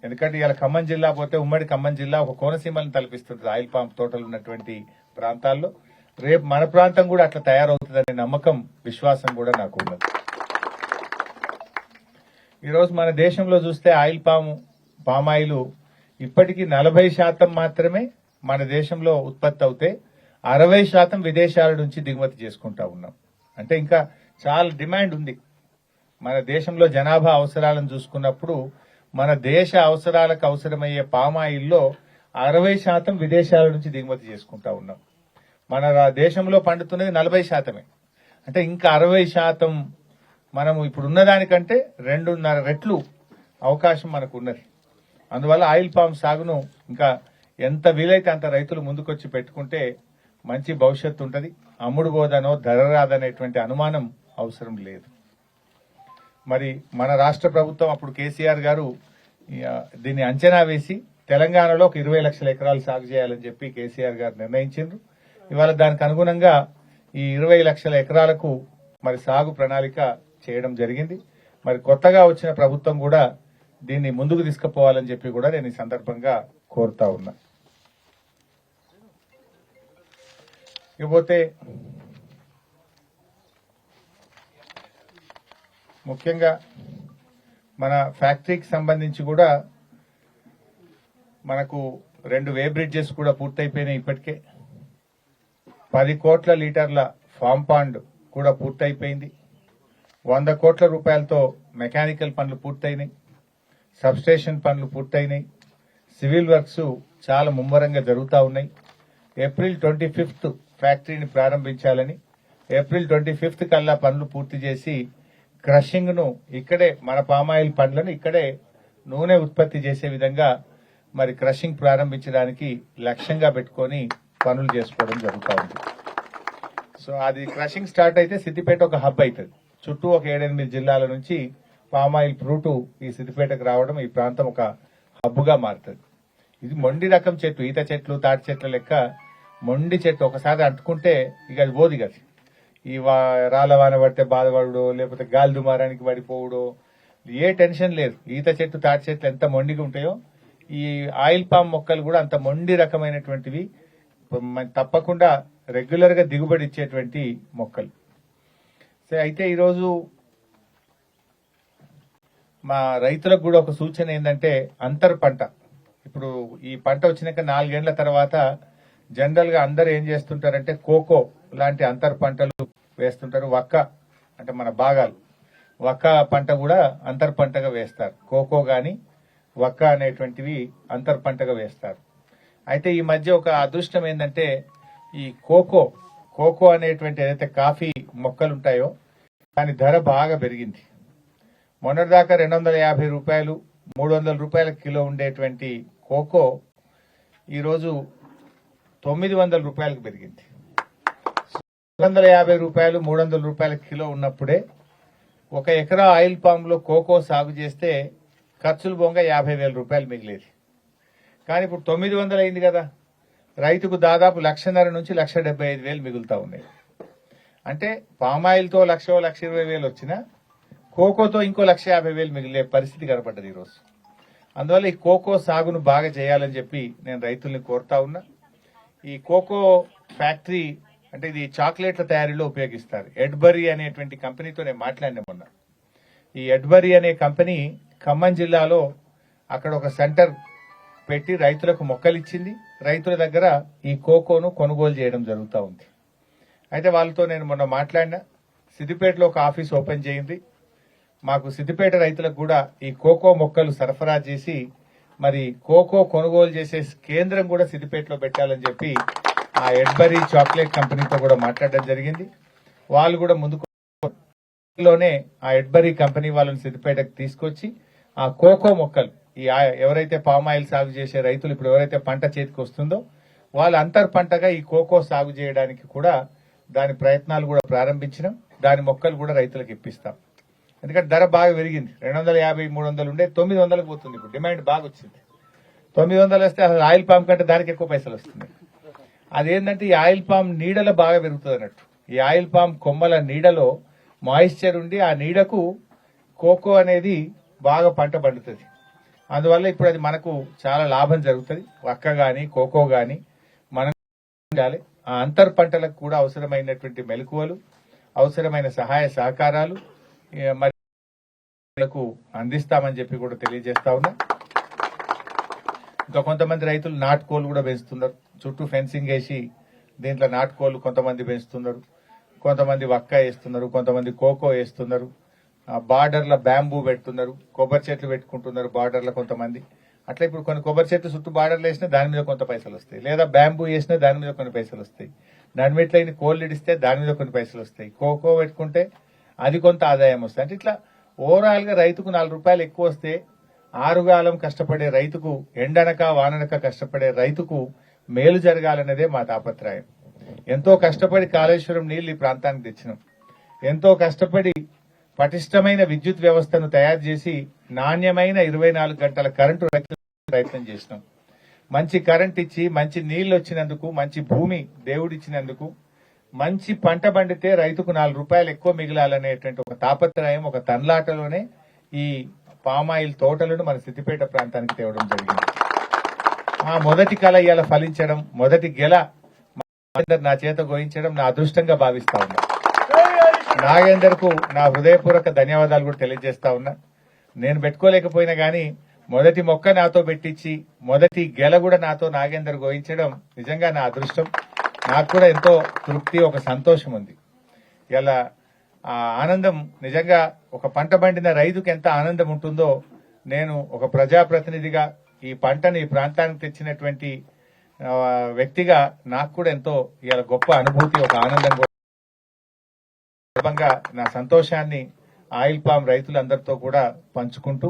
ఎందుకంటే ఇలా ఖమ్మం జిల్లా పోతే ఉమ్మడి ఖమ్మం జిల్లా ఒక కోనసీమలను తలపిస్తుంది ఆయిల్ పామ్ తోటలు ఉన్నటువంటి ప్రాంతాల్లో. రేపు మన ప్రాంతం కూడా అట్లా తయారవుతుందనే నమ్మకం, విశ్వాసం కూడా నాకు ఉన్నది. ఈరోజు మన దేశంలో చూస్తే ఆయిల్ పామాయిల్ ఇప్పటికీ 40% మాత్రమే మన దేశంలో ఉత్పత్తి అవుతే 60% విదేశాల నుంచి దిగుమతి చేసుకుంటా ఉన్నాం. అంటే ఇంకా చాలా డిమాండ్ ఉంది. మన దేశంలో జనాభా అవసరాలను చూసుకున్నప్పుడు మన దేశ అవసరాలకు అవసరమయ్యే పామాయిల్లో 60% విదేశాల నుంచి దిగుమతి చేసుకుంటా ఉన్నాం. మన దేశంలో పండుతున్నది 40%. అంటే ఇంకా 60% మనము ఇప్పుడు ఉన్నదానికంటే 2.5 రెట్లు అవకాశం మనకు ఉన్నది. అందువల్ల ఆయిల్ పామ్ సాగును ఇంకా ఎంత వీలైతే అంత రైతులు ముందుకొచ్చి పెట్టుకుంటే మంచి భవిష్యత్తు ఉంటుంది. అమ్ముడు పోదనో ధర రాదనేటువంటి అనుమానం అవసరం లేదు. మరి మన రాష్ట్ర ప్రభుత్వం అప్పుడు కేసీఆర్ గారు దీన్ని అంచనా వేసి తెలంగాణలో ఒక 20 లక్షల ఎకరాలు సాగు చేయాలని చెప్పి కేసీఆర్ గారు నిర్ణయించారు. ఇవాళ దానికి అనుగుణంగా ఈ 20 లక్షల ఎకరాలకు మరి సాగు ప్రణాళిక చేయడం జరిగింది. మరి కొత్తగా వచ్చిన ప్రభుత్వం కూడా దీన్ని ముందుకు తీసుకుపోవాలని చెప్పి కూడా నేను ఈ సందర్భంగా కోరుతా ఉన్నా. ఇకపోతే ముఖ్యంగా మన ఫ్యాక్టరీకి సంబంధించి కూడా మనకు 2 వే బ్రిడ్జెస్ కూడా పూర్తయిపోయినాయి. ఇప్పటికే 10 కోట్ల లీటర్ల ఫామ్ పాండ్ కూడా పూర్తయిపోయింది. 100 కోట్ల రూపాయలతో మెకానికల్ పనులు పూర్తయినాయి. సబ్స్టేషన్ పనులు పూర్తయినాయి. సివిల్ వర్క్స్ చాలా ముమ్మరంగా జరుగుతూ ఉన్నాయి. ఏప్రిల్ 25th ఫ్యాక్టరీని ప్రారంభించాలని, ఏప్రిల్ 25th కల్లా పనులు పూర్తి చేసి క్రషింగ్ ను ఇక్కడే మన పామాయిల్ పండ్లను ఇక్కడే నూనె ఉత్పత్తి చేసే విధంగా మరి క్రషింగ్ ప్రారంభించడానికి లక్ష్యంగా పెట్టుకొని పనులు చేసుకోవడం జరుగుతూ ఉంది. సో అది క్రషింగ్ స్టార్ట్ అయితే సిద్దిపేట ఒక హబ్ అవుతుంది. చుట్టూ ఒక 7-8 జిల్లాల నుంచి పామాయిల్ ఫ్రూట్ ఈ సిద్దిపేటకు రావడం, ఈ ప్రాంతం ఒక హబ్బుగా మారుతుంది. ఇది మొండి రకం చెట్టు, ఈత చెట్లు, తాటి చెట్ల లెక్క మొండి చెట్టు. ఒకసారి అంటుకుంటే ఇక అది పోదు కదా. ఈ రాళ్ళ వాన పడితే బాధపడడో, లేకపోతే గాలి దుమారానికి పడిపోవడో ఏ టెన్షన్ లేదు. ఈత చెట్టు, తాటి చెట్లు ఎంత మొండిగా ఉంటాయో ఈ ఆయిల్ పామ్ మొక్కలు కూడా అంత మొండి రకమైనటువంటివి, తప్పకుండా రెగ్యులర్ గా దిగుబడి ఇచ్చేటువంటి మొక్కలు. సో అయితే ఈరోజు మా రైతులకు కూడా ఒక సూచన ఏంటంటే అంతర్ పంట. ఇప్పుడు ఈ పంట వచ్చినాక 4 ఏళ్ల తర్వాత జనరల్ గా అందరు ఏం చేస్తుంటారంటే కోకో లాంటి అంతర్ పంటలు వేస్తుంటారు. వక్క అంటే మన భాగాలు, వక్క పంట కూడా అంతర్ పంటగా వేస్తారు. కోకో గాని వక్క అనేటువంటివి అంతర్ పంటగా వేస్తారు. అయితే ఈ మధ్య ఒక అదృష్టం ఏంటంటే ఈ కోకో అనేటువంటి ఏదైతే కాఫీ మొక్కలు ఉంటాయో దాని ధర బాగా పెరిగింది. మొన్నటిదాకా 250 రూపాయలు, 300 రూపాయల కిలో ఉండేటువంటి కోకో ఈరోజు 900 రూపాయలకు పెరిగింది. 250 రూపాయలు, 300 రూపాయల కిలో ఉన్నప్పుడే ఒక ఎకరా ఆయిల్ పామ్ లో కోకో సాగు చేస్తే ఖర్చులు బొంగ 50,000 రూపాయలు మిగిలేది. కానీ ఇప్పుడు 900 అయింది కదా, రైతుకు దాదాపు 1,50,000 నుంచి 1,75,000 మిగులుతా ఉన్నాయి. అంటే పామాయిల్ తో 1,20,000 వచ్చినా కోకోతో ఇంకో 1,50,000 మిగిలే పరిస్థితి కనపడ్డది ఈరోజు. అందువల్ల ఈ కోకో సాగును బాగా చేయాలని చెప్పి నేను రైతుల్ని కోరుతా ఉన్నా. ఈ కోకో ఫ్యాక్టరీ అంటే ఇది చాక్లెట్ల తయారీలో ఉపయోగిస్తారు. ఎడ్బరీ అనేటువంటి కంపెనీతో నేను మాట్లాడిన మొన్న. ఈ ఎడ్బరీ అనే కంపెనీ ఖమ్మం జిల్లాలో అక్కడ ఒక సెంటర్ పెట్టి రైతులకు మొక్కలు ఇచ్చింది. రైతుల దగ్గర ఈ కోకోను కొనుగోలు చేయడం జరుగుతూ ఉంది. అయితే వాళ్ళతో నేను మొన్న మాట్లాడినా, సిద్దిపేటలో ఒక ఆఫీస్ ఓపెన్ చేయింది. మాకు సిద్దిపేట రైతులకు కూడా ఈ కోకో మొక్కలు సరఫరా చేసి మరి కోకో కొనుగోలు చేసే కేంద్రం కూడా సిద్దిపేటలో పెట్టాలని చెప్పి ఆ ఎడ్బరీ చాక్లెట్ కంపెనీతో కూడా మాట్లాడడం జరిగింది. వాళ్ళు కూడా ముందులోనే ఆ ఎడ్బరీ కంపెనీ వాళ్ళని సిద్దిపేటకు తీసుకొచ్చి ఆ కోకో మొక్కలు ఈ ఎవరైతే పామ్ ఆయిల్ సాగు చేసే రైతులు ఇప్పుడు ఎవరైతే పంట చేతికి వస్తుందో వాళ్ళు అంతర్ పంటగా ఈ కోకో సాగు చేయడానికి కూడా దాని ప్రయత్నాలు కూడా ప్రారంభించినాం. దాని మొక్కలు కూడా రైతులకు ఇప్పిస్తాం. ఎందుకంటే ధర బాగా పెరిగింది. 250, 300 ఉండే 900కు పోతుంది. ఇప్పుడు డిమాండ్ బాగా వచ్చింది. 900 వస్తే అసలు ఆయిల్ పామ్ కంటే దానికి ఎక్కువ పైసలు వస్తుంది. అదేంటంటే ఈ ఆయిల్ పామ్ నీడలో బాగా పెరుగుతుంది అన్నట్టు. ఈ ఆయిల్ పామ్ కొమ్మల నీడలో మాయిశ్చర్ ఉండి ఆ నీడకు కోకో అనేది బాగా పంట పండుతుంది. అందువల్ల ఇప్పుడు అది మనకు చాలా లాభం జరుగుతుంది. వక్క గాని కోకో గాని మనం ఆ అంతర్ పంటలకు కూడా అవసరమైనటువంటి మెలకువలు, అవసరమైన సహాయ సహకారాలు మరి అందిస్తామని చెప్పి కూడా తెలియజేస్తా ఉన్నా. ఇంకా కొంతమంది రైతులు నాటుకోళ్లు కూడా పెంచుతున్నారు. చుట్టూ ఫెన్సింగ్ వేసి దీంట్లో నాటుకోళ్లు కొంతమంది పెంచుతున్నారు, కొంతమంది వక్క వేస్తున్నారు, కొంతమంది కోకో వేస్తున్నారు. బార్డర్ల బ్యాంబూ పెడుతున్నారు, కొబ్బరి చెట్లు పెట్టుకుంటున్నారు బార్డర్ల కొంతమంది. అట్లా ఇప్పుడు కొన్ని కొబ్బరి చెట్లు చుట్టూ బార్డర్లు వేసినా దాని మీద కొంత పైసలు వస్తాయి, లేదా బ్యాంబూ వేసినా దాని మీద కొన్ని పైసలు వస్తాయి. దాని మీద కోళ్ళు ఇడిస్తే దాని మీద కొన్ని పైసలు వస్తాయి. కోకో పెట్టుకుంటే అది కొంత ఆదాయం వస్తుంది. అంటే ఇట్లా ఓవరాల్ గా రైతుకు 4 రూపాయలు ఎక్కువ వస్తే ఆరుగాలం కష్టపడే రైతుకు, ఎండనక వాననక కష్టపడే రైతుకు మేలు జరగాలన్నదే మా తాపత్రయం. ఎంతో కష్టపడి కాళేశ్వరం నీళ్లు ఈ ప్రాంతానికి తెచ్చినాం. ఎంతో కష్టపడి పటిష్టమైన విద్యుత్ వ్యవస్థను తయారు చేసి నాణ్యమైన 24 గంటల కరెంటు ప్రయత్నం చేసినాం. మంచి కరెంట్ ఇచ్చి మంచి నీళ్లు వచ్చినందుకు, మంచి భూమి దేవుడిచ్చినందుకు, మంచి పంట పండితే రైతుకు 4 రూపాయలు ఎక్కువ మిగిలాలనేటువంటి ఒక తాపత్రయం, ఒక తన్లాటలోనే ఈ పామాయిల్ తోటలను మన సిద్దిపేట ప్రాంతానికి తేవడం జరిగింది. ఆ మొదటి కళ ఇవాళ ఫలించడం, మొదటి గెల నా చేత గోయించడం నా అదృష్టంగా భావిస్తా ఉన్నా. నాగేందర్ కు నా హృదయపూర్వక ధన్యవాదాలు కూడా తెలియజేస్తా ఉన్నా. నేను పెట్టుకోలేకపోయినా గానీ మొదటి మొక్క నాతో పెట్టించి మొదటి గెల కూడా నాతో నాగేందర్ గోయించడం నిజంగా నా అదృష్టం. నాకు కూడా ఎంతో తృప్తి, ఒక సంతోషం ఉంది. ఇలా ఆ ఆనందం నిజంగా ఒక పంట పండిన రైతుకు ఎంత ఆనందం ఉంటుందో నేను ఒక ప్రజాప్రతినిధిగా ఈ పంటను ఈ ప్రాంతానికి తెచ్చినటువంటి వ్యక్తిగా నాకు కూడా ఎంతో ఇవాళ గొప్ప అనుభూతి, ఒక ఆనందం కూడా నా సంతోషాన్ని ఆయిల్ పామ్ రైతులందరితో కూడా పంచుకుంటూ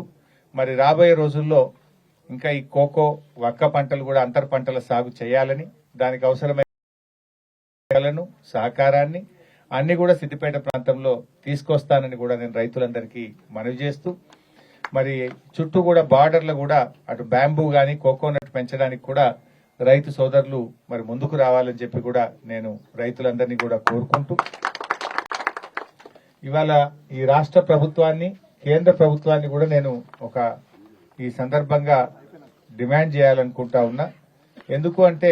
మరి రాబోయే రోజుల్లో ఇంకా ఈ కోకో వక్క పంటలు కూడా అంతర్ పంటల సాగు చేయాలని, దానికి అవసరమైన సహకారాన్ని అన్ని కూడా సిద్దిపేట ప్రాంతంలో తీసుకొస్తానని కూడా నేను రైతులందరికీ మనవి చేస్తూ, మరి చుట్టూ కూడా బార్డర్లు కూడా అటు బ్యాంబూ గాని కోకోనట్ పెంచడానికి కూడా రైతు సోదరులు మరి ముందుకు రావాలని చెప్పి కూడా నేను రైతులందరినీ కూడా కోరుకుంటూ, ఇవాళ ఈ రాష్ట్ర ప్రభుత్వాన్ని కేంద్ర ప్రభుత్వాన్ని కూడా నేను ఒక ఈ సందర్భంగా డిమాండ్ చేయాలనుకుంటా ఉన్నా. ఎందుకు అంటే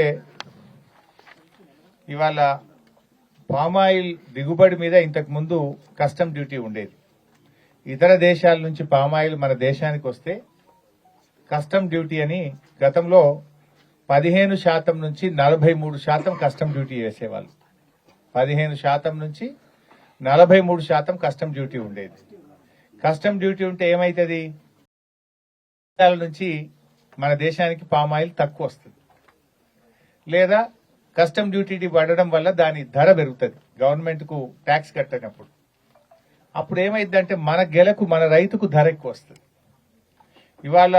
ఇవాళ పామాయిల్ దిగుబడి మీద ఇంతకు ముందు కస్టమ్ డ్యూటీ ఉండేది. ఇతర దేశాల నుంచి పామాయిల్ మన దేశానికి వస్తే కస్టమ్ డ్యూటీ అని గతంలో 15% నుంచి 43% కస్టమ్ డ్యూటీ వేసేవాళ్ళు. 15% నుంచి 43% కస్టమ్ డ్యూటీ ఉండేది. కస్టమ్ డ్యూటీ ఉంటే ఏమైతుంది, దేశాల నుంచి మన దేశానికి పామాయిల్ తక్కువ వస్తుంది, లేదా కస్టమ్ డ్యూటీ పడడం వల్ల దాని ధర పెరుగుతుంది గవర్నమెంట్ కు ట్యాక్స్ కట్టనప్పుడు. అప్పుడు ఏమైందంటే మన గెలకు మన రైతుకు ధర ఎక్కువ వస్తుంది. ఇవాళ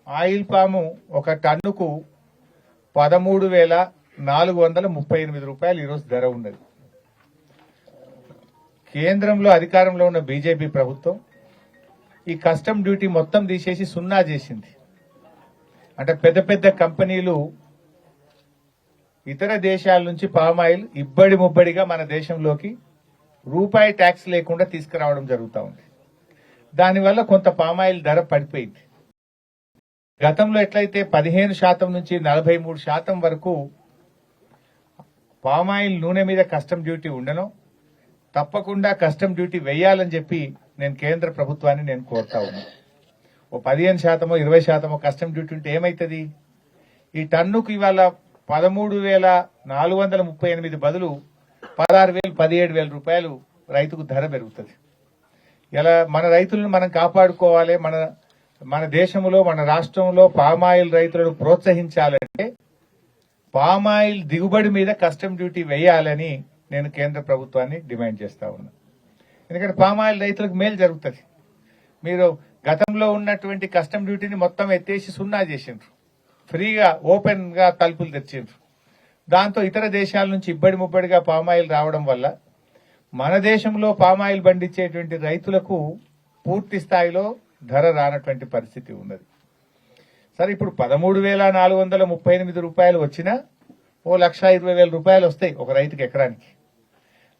ఆయిల్ పాము ఒక టన్నుకు 13,438 రూపాయలు ఈరోజు ధర ఉన్నది. కేంద్రంలో అధికారంలో ఉన్న బీజేపీ ప్రభుత్వం ఈ కస్టమ్ డ్యూటీ మొత్తం తీసేసి సున్నా చేసింది. అంటే పెద్ద పెద్ద కంపెనీలు ఇతర దేశాల నుంచి పామాయిల్ ఇబ్బడి ముబ్బడిగా మన దేశంలోకి రూపాయి ట్యాక్స్ లేకుండా తీసుకురావడం జరుగుతూ ఉంది. దానివల్ల కొంత పామాయిల్ ధర పడిపోయింది. గతంలో ఎట్లయితే 15% నుంచి 43% వరకు పామాయిల్ నూనె మీద కస్టమ్ డ్యూటీ ఉండను, తప్పకుండా కస్టమ్ డ్యూటీ వేయాలని చెప్పి నేను కేంద్ర ప్రభుత్వాన్ని నేను కోరుతా ఉన్నా. ఓ 15% 20% కస్టమ్ డ్యూటీ ఉంటే ఏమైతుంది, ఈ టన్నుకు ఇవాళ 13,438 బదులు 16,000 17,000 రూపాయలు రైతుకు ధర పెరుగుతుంది. ఇలా మన రైతులను మనం కాపాడుకోవాలి. మన దేశంలో మన రాష్ట్రంలో పామాయిల్ రైతులను ప్రోత్సహించాలంటే పామాయిల్ దిగుబడి మీద కస్టమ్ డ్యూటీ వేయాలని నేను కేంద్ర ప్రభుత్వాన్ని డిమాండ్ చేస్తా ఉన్నా. ఎందుకంటే పామాయిల్ రైతులకు మేలు జరుగుతుంది. మీరు గతంలో ఉన్నటువంటి కస్టమ్ డ్యూటీని మొత్తం ఎత్తేసి సున్నా చేసిండ్రు, ఫ్రీగా ఓపెన్ గా తలుపులు తెచ్చిండ్రు. దాంతో ఇతర దేశాల నుంచి ఇబ్బడి ముబ్బడిగా పామాయిల్ రావడం వల్ల మన దేశంలో పామాయిల్ పండించేటువంటి రైతులకు పూర్తి స్థాయిలో ధర రానటువంటి పరిస్థితి ఉన్నది. సరే, ఇప్పుడు 13,438 రూపాయలు వచ్చినా ఓ 1,20,000 రూపాయలు వస్తాయి ఒక రైతుకి ఎకరానికి.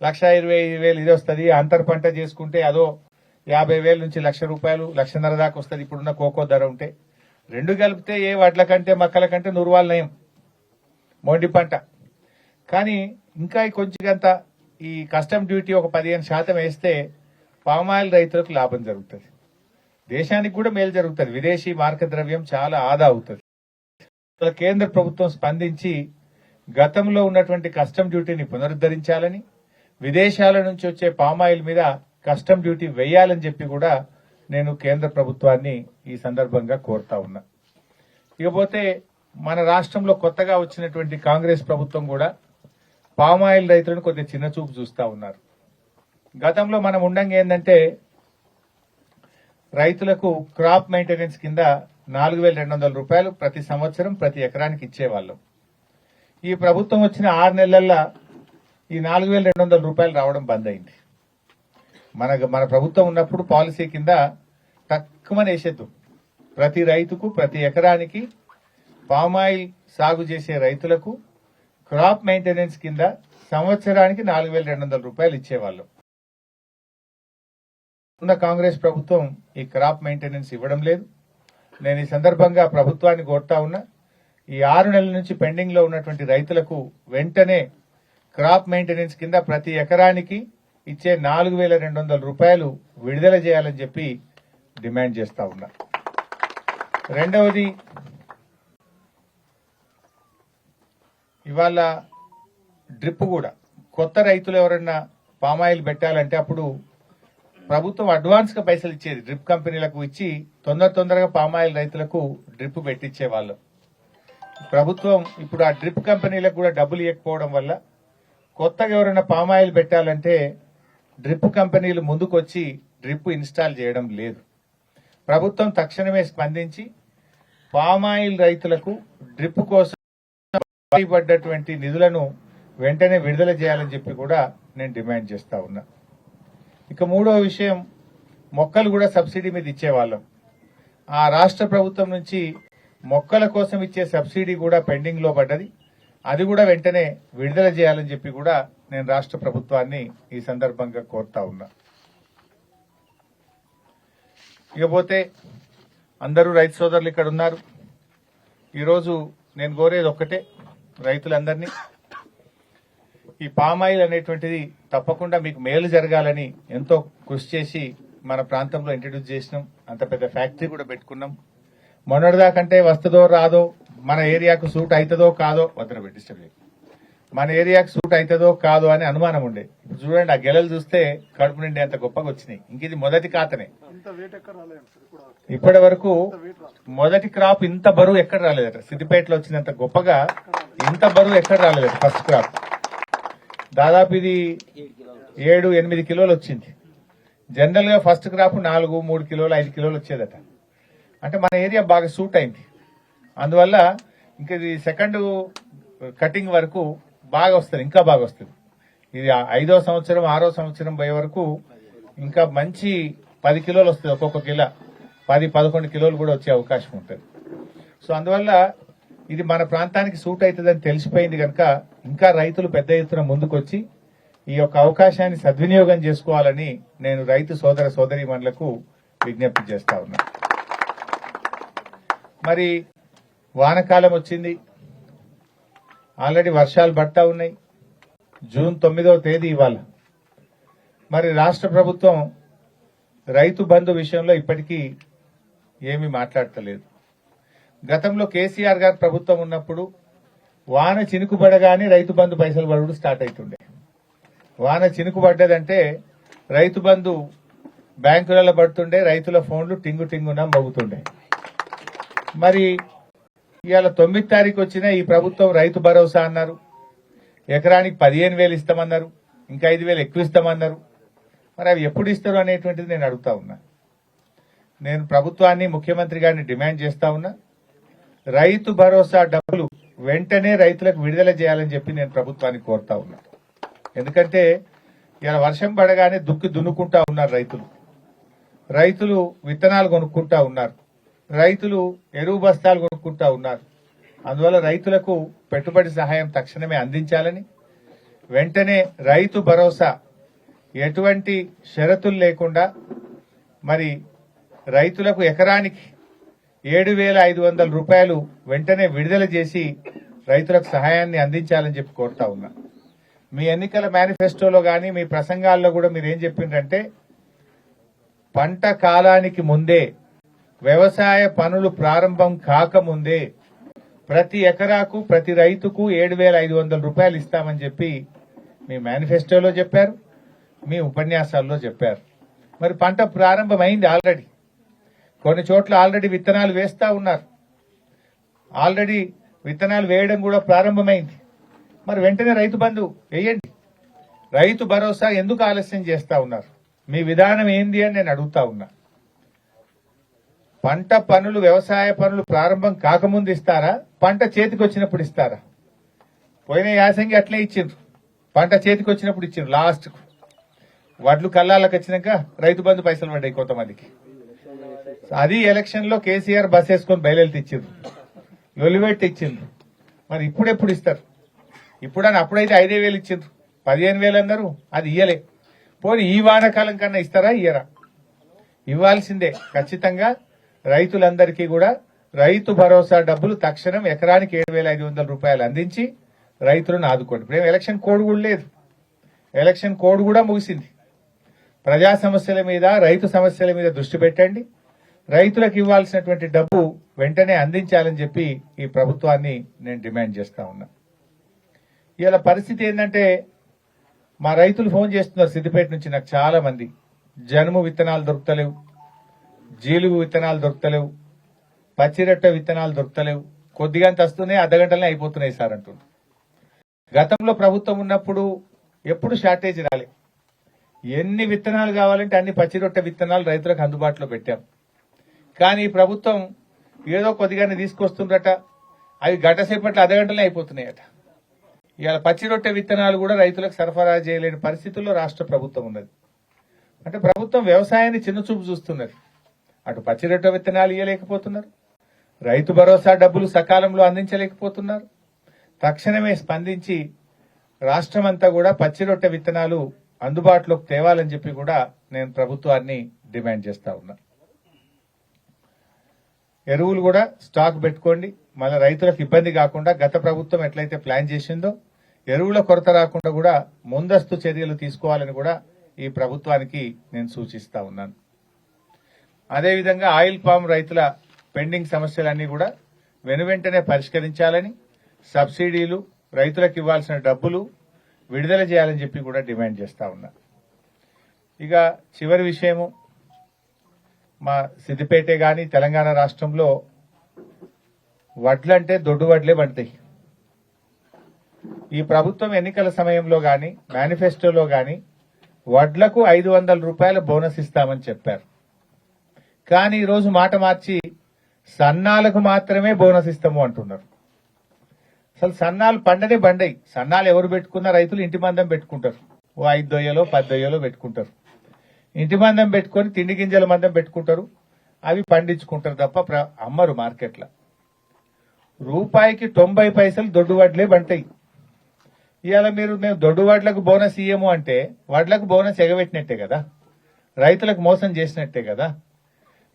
1,25,000 ఇది వస్తుంది. అంతర్ పంట చేసుకుంటే అదో 50,000 నుంచి 1,00,000 రూపాయలు 1,50,000 దాకా వస్తుంది ఇప్పుడున్న కోకో ధర ఉంటే. రెండు కలిపితే ఏ వడ్ల కంటే మక్కల కంటే నురువాలు నయం మొండి పంట. కానీ ఇంకా కొంచెంత ఈ కస్టమ్ డ్యూటీ ఒక 15% వేస్తే పామాయిల్ రైతులకు లాభం జరుగుతుంది, దేశానికి కూడా మేలు జరుగుతుంది, విదేశీ మార్క ద్రవ్యం చాలా ఆదా అవుతుంది. కేంద్ర ప్రభుత్వం స్పందించి గతంలో ఉన్నటువంటి కస్టమ్ డ్యూటీని పునరుద్ధరించాలని, విదేశాల నుంచి వచ్చే పామాయిల్ మీద కస్టమ్ డ్యూటీ వేయాలని చెప్పి కూడా నేను కేంద్ర ప్రభుత్వాన్ని ఈ సందర్భంగా కోరుతా ఉన్నా. ఇకపోతే మన రాష్ట్రంలో కొత్తగా వచ్చినటువంటి కాంగ్రెస్ ప్రభుత్వం కూడా పామాయిల్ రైతులను కొద్దిగా చిన్న చూపు చూస్తా ఉన్నారు. గతంలో మనం ఉండంగా ఏంటంటే రైతులకు క్రాప్ మెయింటెనెన్స్ కింద 4,200 రూపాయలు ప్రతి సంవత్సరం ప్రతి ఎకరానికి ఇచ్చేవాళ్ళం. ఈ ప్రభుత్వం వచ్చిన 6 నెలల్లో ఈ 4,200 రూపాయలు రావడం బంద్ అయింది. మన ప్రభుత్వం ఉన్నప్పుడు పాలసీ కింద తక్కువని వేసేద్దు, ప్రతి రైతుకు ప్రతి ఎకరానికి పామాయిల్ సాగు చేసే రైతులకు క్రాప్ మెయింటెనెన్స్ కింద సంవత్సరానికి 4,200 రూపాయలు ఇచ్చేవాళ్ళం. ఉన్న కాంగ్రెస్ ప్రభుత్వం ఈ క్రాప్ మెయింటెనెన్స్ ఇవ్వడం లేదు. నేను ఈ సందర్భంగా ప్రభుత్వాన్ని కోరుతా ఉన్నా, ఈ 6 నెలల నుంచి పెండింగ్ లో ఉన్నటువంటి రైతులకు వెంటనే క్రాప్ మెయింటెనెన్స్ కింద ప్రతి ఎకరానికి ఇచ్చే 4,200 రూపాయలు విడుదల చేయాలని చెప్పి డిమాండ్ చేస్తా ఉన్నా. రెండవది, ఇవాళ డ్రిప్ కూడా కొత్త రైతులు ఎవరన్నా పామాయిల్ పెట్టాలంటే అప్పుడు ప్రభుత్వం అడ్వాన్స్ గా పైసలు ఇచ్చేది, డ్రిప్ కంపెనీలకు ఇచ్చి తొందరగా పామాయిల్ రైతులకు డ్రిప్ పెట్టించే వాళ్ళు. ప్రభుత్వం ఇప్పుడు ఆ డ్రిప్ కంపెనీలకు కూడా డబ్బులు ఇవ్వకపోవడం వల్ల కొత్తగా ఎవరైనా పామాయిల్ పెట్టాలంటే డ్రిప్ కంపెనీలు ముందుకొచ్చి డ్రిప్ ఇన్స్టాల్ చేయడం లేదు. ప్రభుత్వం తక్షణమే స్పందించి పామాయిల్ రైతులకు డ్రిప్ కోసం పడ్డటువంటి నిధులను వెంటనే విడుదల చేయాలని చెప్పి కూడా నేను డిమాండ్ చేస్తా ఉన్నా. ఇక మూడో విషయం, మొక్కలు కూడా సబ్సిడీ మీద ఇచ్చేవాళ్ళం. ఆ రాష్ట్ర ప్రభుత్వం నుంచి మొక్కల కోసం ఇచ్చే సబ్సిడీ కూడా పెండింగ్ లో పడ్డది. అది కూడా వెంటనే విడుదల చేయాలని చెప్పి కూడా నేను రాష్ట్ర ప్రభుత్వాన్ని ఈ సందర్భంగా కోరుతా ఉన్నా. ఇకపోతే అందరూ రైతు సోదరులు ఇక్కడ ఉన్నారు. ఈరోజు నేను కోరేది ఒక్కటే, రైతులందరినీ ఈ పామాయిల్ అనేటువంటిది తప్పకుండా మీకు మేలు జరగాలని ఎంతో కృషి చేసి మన ప్రాంతంలో ఇంట్రడ్యూస్ చేసినాం. అంత పెద్ద ఫ్యాక్టరీ కూడా పెట్టుకున్నాం. మొన్నటిదాకంటే వస్తుందో రాదో, మన ఏరియాకు సూట్ అవుతుందో కాదో, మన ఏరియాకు సూట్ అవుతుందో కాదో అని అనుమానం ఉండే. ఇప్పుడు చూడండి, ఆ గెలలు చూస్తే కడుపు నిండి అంత గొప్పగా వచ్చినాయి. ఇంక ఇది మొదటి ఖాతనే. ఇప్పటి వరకు మొదటి క్రాప్ ఇంత బరువు ఎక్కడ రాలేదట. సిద్దిపేటలో వచ్చినంత గొప్పగా ఇంత బరువు ఎక్కడ రాలేదట. ఫస్ట్ క్రాప్ దాదాపు ఇది 7-8 కిలోలు వచ్చింది. జనరల్ గా ఫస్ట్ క్రాప్ 4-3 కిలోలు 5 కిలోలు వచ్చేదట. అంటే మన ఏరియా బాగా సూట్ అయింది. అందువల్ల ఇంకా ఇది సెకండ్ కటింగ్ వరకు బాగా వస్తుంది, ఇంకా బాగా వస్తుంది. ఇది 5వ సంవత్సరం 6వ సంవత్సరం పోయే వరకు ఇంకా మంచి 10 కిలోలు వస్తుంది. ఒక్కొక్క కిలో 10-11 కిలోలు కూడా వచ్చే అవకాశం ఉంటుంది. సో అందువల్ల ఇది మన ప్రాంతానికి సూట్ అవుతుందని తెలిసిపోయింది కనుక ఇంకా రైతులు పెద్ద ఎత్తున ముందుకొచ్చి ఈ యొక్క అవకాశాన్ని సద్వినియోగం చేసుకోవాలని నేను రైతు సోదర సోదరీమణులకు విజ్ఞప్తి చేస్తా ఉన్నా. మరి వానకాలం వచ్చింది, ఆల్రెడీ వర్షాలు పడతా ఉన్నాయి. జూన్ 9వ తేదీ ఇవాళ. మరి రాష్ట్ర ప్రభుత్వం రైతు బంధు విషయంలో ఇప్పటికీ ఏమీ మాట్లాడతలేదు. గతంలో కేసీఆర్ గారు ప్రభుత్వం ఉన్నప్పుడు వాన చినుకుపడగానే రైతు బంధు పైసలు పడుడు స్టార్ట్ అవుతుండే. వాన చినుకుపడ్డదంటే రైతు బంధు బ్యాంకులలో పడుతుండే, రైతుల ఫోన్లు టింగు టింగున మోగుతుండే. మరి ఇవాళ 9వ తారీఖు వచ్చిన ఈ ప్రభుత్వం రైతు భరోసా అన్నారు, ఎకరానికి 15,000 ఇస్తామన్నారు, ఇంకా 5,000 ఎక్కువ ఇస్తామన్నారు. మరి అవి ఎప్పుడు ఇస్తారు అనేటువంటిది నేను అడుగుతా ఉన్నా. నేను ప్రభుత్వాన్ని, ముఖ్యమంత్రి గారిని డిమాండ్ చేస్తా ఉన్నా, రైతు భరోసా డబ్బులు వెంటనే రైతులకు విడుదల చేయాలని చెప్పి నేను ప్రభుత్వాన్ని కోరుతా ఉన్నా. ఎందుకంటే ఇలా వర్షం పడగానే దున్నుకుంటా ఉన్నారు రైతులు విత్తనాలు కొనుక్కుంటా ఉన్నారు, రైతులు ఎరువు బస్తాలు కొనుక్కుంటా ఉన్నారు. అందువల్ల రైతులకు పెట్టుబడి సహాయం తక్షణమే అందించాలని, వెంటనే రైతు భరోసా ఎటువంటి షరతులు లేకుండా మరి రైతులకు ఎకరానికి 7,500 రూపాయలు వెంటనే విడుదల చేసి రైతులకు సహాయాన్ని అందించాలని చెప్పి కోరుతా ఉన్నా. మీ ఎన్నికల మేనిఫెస్టోలో గాని మీ ప్రసంగాల్లో కూడా మీరేం చెప్పిండ్రంటే పంట కాలానికి ముందే, వ్యవసాయ పనులు ప్రారంభం కాకముందే ప్రతి ఎకరాకు ప్రతి రైతుకు 7,500 రూపాయలు ఇస్తామని చెప్పి మీ మేనిఫెస్టోలో చెప్పారు, మీ ఉపన్యాసాల్లో చెప్పారు. మరి పంట ప్రారంభమైంది ఆల్రెడీ. కొన్ని చోట్ల ఆల్రెడీ విత్తనాలు వేస్తా ఉన్నారు, ఆల్రెడీ విత్తనాలు వేయడం కూడా ప్రారంభమైంది. మరి వెంటనే రైతు బంధు వేయండి. రైతు భరోసా ఎందుకు ఆలస్యం చేస్తా ఉన్నారు? మీ విధానం ఏంది అని నేను అడుగుతా ఉన్నా. పంట పనులు, వ్యవసాయ పనులు ప్రారంభం కాకముందు ఇస్తారా, పంట చేతికి వచ్చినప్పుడు ఇస్తారా? పోయిన యాసంగి అట్లే ఇచ్చిండ్రు, పంట చేతికి వచ్చినప్పుడు ఇచ్చిండ్రు. లాస్ట్ కు వడ్లు కల్లాలకు వచ్చినాక రైతు బంధు పైసలు పడ్డాయి కొంతమందికి. అది ఎలక్షన్ లో కేసీఆర్ బస్ వేసుకొని బయలుదేరి ఇచ్చిండ్రు, లొలివెట్టి ఇచ్చిండ్రు. మరి ఇప్పుడెప్పుడు ఇస్తారు? ఇప్పుడని అప్పుడైతే 5,000 ఇచ్చిండ్రు, 15,000 అన్నారు, అది ఇయ్యలే. పోనీ ఈ వానాకాలం కన్నా ఇస్తారా, ఇయ్యరా? ఇవ్వాల్సిందే ఖచ్చితంగా. రైతులందరికీ కూడా రైతు భరోసా డబ్బులు తక్షణం ఎకరానికి 7,500 రూపాయలు అందించి రైతులను ఆదుకోండి. ఇప్పుడు ఎలక్షన్ కోడ్ కూడా లేదు, ఎలక్షన్ కోడ్ కూడా ముగిసింది. ప్రజా సమస్యల మీద, రైతు సమస్యల మీద దృష్టి పెట్టండి. రైతులకు ఇవ్వాల్సినటువంటి డబ్బు వెంటనే అందించాలని చెప్పి ఈ ప్రభుత్వాన్ని నేను డిమాండ్ చేస్తా ఉన్నా. ఇవాళ పరిస్థితి ఏంటంటే, మా రైతులు ఫోన్ చేస్తున్నారు సిద్దిపేట నుంచి నాకు చాలా మంది. జనుము విత్తనాలు దొరుకుతలేవు, జీలుగు విత్తనాలు దొరుకుతలేవు, పచ్చిరొట్ట విత్తనాలు దొరుకుతలేవు. కొద్దిగంత వస్తున్నాయి, అర్ధగంటలనే అయిపోతున్నాయి సార్ అంటుంది. గతంలో ప్రభుత్వం ఉన్నప్పుడు ఎప్పుడు షార్టేజ్ రాలే. ఎన్ని విత్తనాలు కావాలంటే అన్ని పచ్చిరొట్ట విత్తనాలు రైతులకు అందుబాటులో పెట్టాం. కానీ ఈ ప్రభుత్వం ఏదో కొద్దిగానే తీసుకొస్తుందట, అవి గంటసేపట్లో అర్ధగంటలే అయిపోతున్నాయట. ఇవాళ పచ్చిరొట్టె విత్తనాలు కూడా రైతులకు సరఫరా చేయలేని పరిస్థితుల్లో రాష్ట్ర ప్రభుత్వం ఉన్నది. అంటే ప్రభుత్వం వ్యవసాయాన్ని చిన్నచూపు చూస్తున్నది. అటు పచ్చిరొట్టె విత్తనాలు ఇవ్వలేకపోతున్నారు, రైతు భరోసా డబ్బులు సకాలంలో అందించలేకపోతున్నారు. తక్షణమే స్పందించి రాష్ట్రమంతా కూడా పచ్చిరొట్టె విత్తనాలు అందుబాటులోకి తేవాలని చెప్పి కూడా నేను ప్రభుత్వాన్ని డిమాండ్ చేస్తా ఉన్నా. ఎరువులు కూడా స్టాక్ పెట్టుకోండి, మళ్ళీ రైతులకు ఇబ్బంది కాకుండా గత ప్రభుత్వం ఎట్లయితే ప్లాన్ చేసిందో ఎరువుల కొరత రాకుండా కూడా ముందస్తు చర్యలు తీసుకోవాలని కూడా ఈ ప్రభుత్వానికి నేను సూచిస్తా ఉన్నాను. అదేవిధంగా ఆయిల్ పామ్ రైతుల పెండింగ్ సమస్యలన్నీ కూడా వెనువెంటనే పరిష్కరించాలని, సబ్సిడీలు, రైతులకు ఇవ్వాల్సిన డబ్బులు విడుదల చేయాలని చెప్పి కూడా డిమాండ్ చేస్తా ఉన్నా. ఇక చివరి విషయము, మా సిద్దిపేటే గాని తెలంగాణ రాష్ట్రంలో వడ్లంటే దొడ్డు వడ్లే పడతాయి. ఈ ప్రభుత్వం ఎన్నికల సమయంలో గాని మేనిఫెస్టోలో గాని వడ్లకు 500 రూపాయల బోనస్ ఇస్తామని చెప్పారు. కానీ ఈరోజు మాట మార్చి సన్నాలకు మాత్రమే బోనస్ ఇస్తాము అంటున్నారు. అసలు సన్నాలు పండనే బండయి. సన్నాలు ఎవరు పెట్టుకున్నా రైతులు ఇంటి మందం పెట్టుకుంటారు. ఓ 5 దొయ్యలో 10 దొయ్యలో పెట్టుకుంటారు. ఇంటి మందం పెట్టుకొని తిండి గింజల మందం పెట్టుకుంటారు. అవి పండించుకుంటారు తప్ప అమ్మరు మార్కెట్లో. రూపాయికి 90 పైసలు దొడ్డు వడ్లే బంటాయి. ఇవాళ మేము దొడ్డు వడ్లకు బోనస్ ఇయ్యము అంటే వడ్లకు బోనస్ ఎగబెట్టినట్టే కదా, రైతులకు మోసం చేసినట్టే కదా.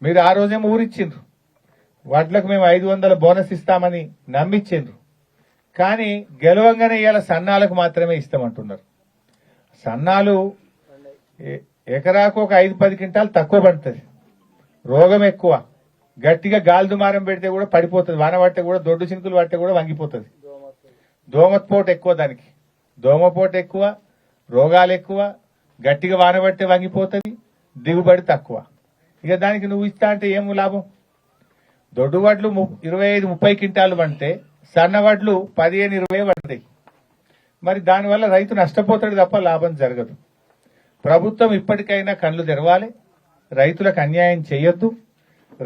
మీరు ఆ రోజేమో ఊరిచ్చిండ్రు, వడ్లకు మేము 500 బోనస్ ఇస్తామని నమ్మిచ్చిండ్రు. కానీ గెలవంగానే ఇవాళ సన్నాలకు మాత్రమే ఇస్తామంటున్నారు. సన్నాలు ఎకరాకు ఒక 5-10 క్వింటాలు తక్కువ పడుతుంది, రోగం ఎక్కువ, గట్టిగా గాలి దుమారం పెడితే కూడా పడిపోతుంది, వాన పడితే కూడా దొడ్డు చినుకులు పడితే కూడా వంగిపోతుంది. దోమపోటు ఎక్కువ, దానికి దోమపోటు ఎక్కువ, రోగాలు ఎక్కువ, గట్టిగా వాన పడితే వంగిపోతుంది, దిగుబడి తక్కువ. ఇక దానికి నువ్వు ఇస్తా అంటే ఏం లాభం? దొడ్డు వడ్లు 25-30 క్వింటాలు పండితే సన్న వడ్లు 15-20 పడతాయి. మరి దానివల్ల రైతు నష్టపోతాడు తప్ప లాభం జరగదు. ప్రభుత్వం ఇప్పటికైనా కళ్ళు తెరవాలి, రైతులకు అన్యాయం చేయొద్దు,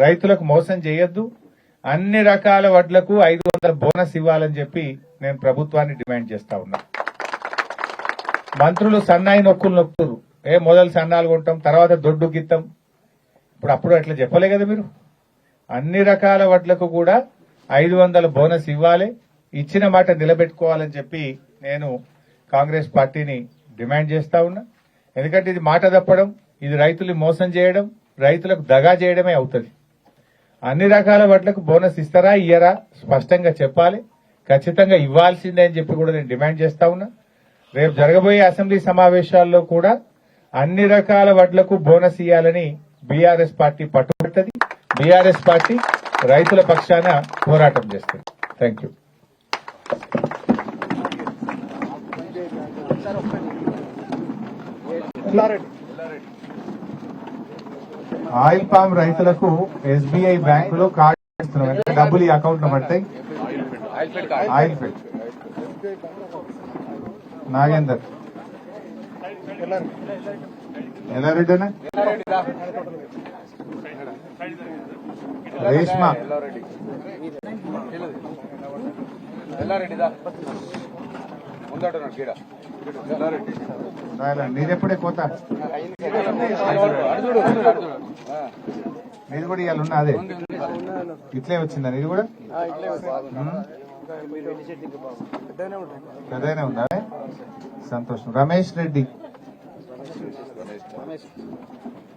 రైతులకు మోసం చేయొద్దు. అన్ని రకాల వడ్లకు 500 బోనస్ ఇవ్వాలని చెప్పి నేను ప్రభుత్వాన్ని డిమాండ్ చేస్తా ఉన్నా. మంత్రులు సన్నాయి నొక్కులు నొక్కుతురు, మొదలు సన్నాలు కొంటాం తర్వాత దొడ్డు గిత్తం. అప్పుడు అట్లా చెప్పలే కదా మీరు. అన్ని రకాల వడ్లకు కూడా 500 బోనస్ ఇవ్వాలి, ఇచ్చిన మాట నిలబెట్టుకోవాలని చెప్పి నేను కాంగ్రెస్ పార్టీని డిమాండ్ చేస్తా ఉన్నా. ఎందుకంటే ఇది మాట తప్పడం, ఇది రైతుల్ని మోసం చేయడం, రైతులకు దగా చేయడమే అవుతుంది. అన్ని రకాల వడ్లకు బోనస్ ఇస్తారా ఇయ్యరా స్పష్టంగా చెప్పాలి, ఖచ్చితంగా ఇవ్వాల్సిందే అని చెప్పి కూడా నేను డిమాండ్ చేస్తా ఉన్నా. రేపు జరగబోయే అసెంబ్లీ సమావేశాల్లో కూడా అన్ని రకాల వడ్లకు బోనస్ ఇవ్వాలని బీఆర్ఎస్ పార్టీ పట్టుబడుతుంది. బీఆర్ఎస్ పార్టీ రైతుల పక్షాన పోరాటం చేస్తుంది. Thank you. ఆయిల్ పామ్ రైతులకు ఎస్బీఐ బ్యాంకులో కార్డు ఇస్తున్నాం, డబ్బులు ఈ అకౌంట్ లో పడతాయి. ఆయిల్ ఫెడ్ నాగేందర్ ఎల్లారెడ్డినా రేష్మా నీదెప్పుడే కోత, నీది కూడా ఇవాళ ఉన్నా అదే ఇట్లే వచ్చిందా? నీది కూడా పెద్దగానే ఉందా? సంతోషం. రమేష్ రెడ్డి